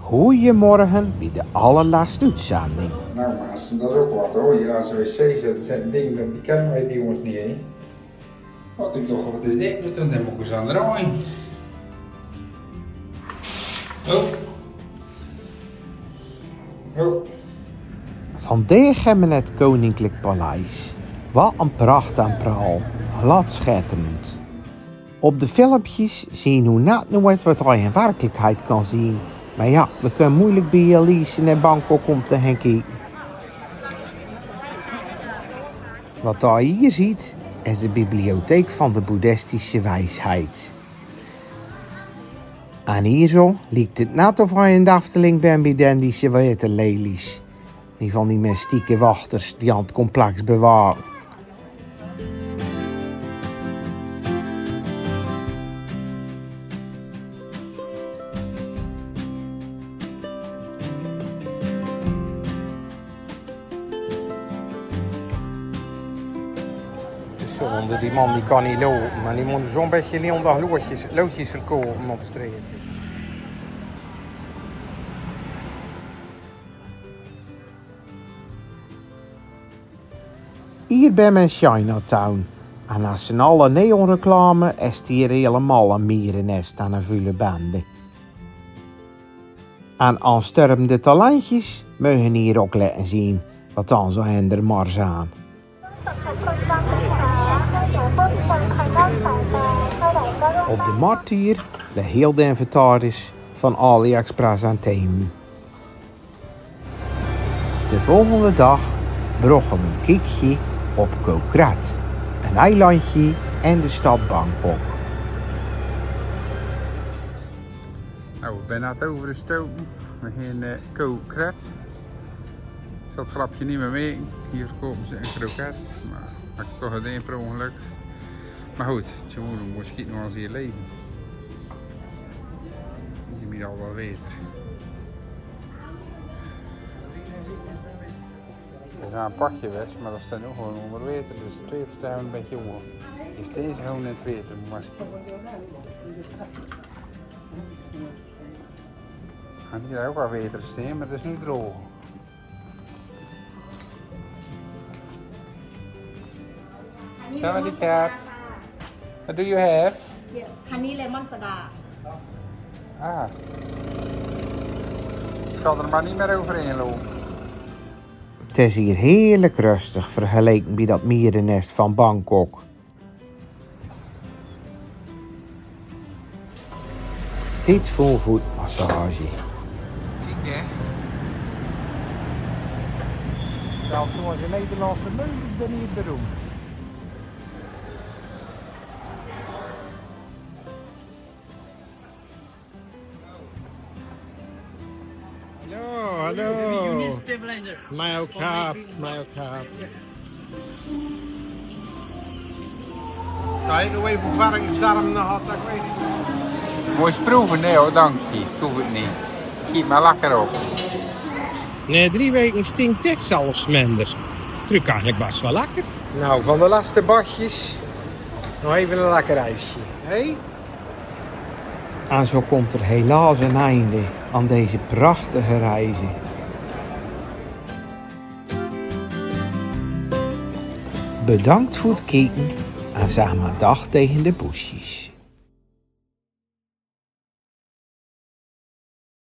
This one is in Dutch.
Goedemorgen bij de allerlaatste uitzending. Nou, Maassen, dat is ook wat hoor. Hier aan zijn wc zitten, er zijn dingen op die kennen wij die jongens niet heen. Wat ik dacht, wat is dit nu? Dan moet ik eens aan draaien. Oh. Oh. Vandaag hebben we het Koninklijk Paleis. Wat een pracht en praal. Glad schitterend. Op de filmpjes zien hoe net nooit wat hij in werkelijkheid kan zien. Maar ja, we kunnen moeilijk bij Elise naar Bangkok om te gaan kijken. Wat hij hier ziet, is de bibliotheek van de boeddhistische wijsheid. En hier zo lijkt het net of hij een Efteling bent bij de Indische waterlelies. Die van die mystieke wachters die aan het complex bewaren. Zonde, die man die kan niet lopen, maar die moet zo'n beetje niet onder loodjes verkopen op straat. Hier ben we in Chinatown. En als ze alle neonreclame is het hier helemaal een mierennest aan een vuile bende. En aansturmende talentjes mogen hier ook laten zien wat dan zo hinder maar zijn. Op de markt hier ligt heel de inventaris van AliExpress en Temu. De volgende dag brachten we een kijkje op Koh Krat, een eilandje in de stad Bangkok. Nou, ik ben net over de stoten. We gaan Koh Krat. Ik zal het grapje niet meer mee. Hier verkopen ze een kroket. Maar dat ik toch gedaan per ongeluk. Maar goed, het is gewoon een moskiet nog als hier leven. Je moet al wel weten. We gaan een pakje weg, maar dat staat nog gewoon onder water. Dus het water staat een beetje omhoog. Is deze gewoon in het water, maar en hier ook wel water staan, maar het is nu droog. Sawadee kat. What do you have? Yes, honey lemon soda. Ah. Ik zal er maar niet meer overheen lopen. Het is hier heerlijk rustig vergeleken bij dat mierennest van Bangkok. Dit volvoetmassage. Kijk hè. Zelfs sommige Nederlandse meubels zijn hier beroemd. Hallo. You need stabilizer. Mij ook kaap. Zou je nog even verwarringsdarm gehad, dat weet ik niet. Mooi proeven, nee hoor, dank je. Ik hoef het niet. Giet maar lekker op. Na 3 weken stinkt dit zelfs minder. Truc eigenlijk best wel lekker. Nou, van de laatste badjes nog even een lekker ijsje. Hey? En zo komt er helaas een einde aan deze prachtige reizen. Bedankt voor het kijken en zeg maar dag tegen de poesjes.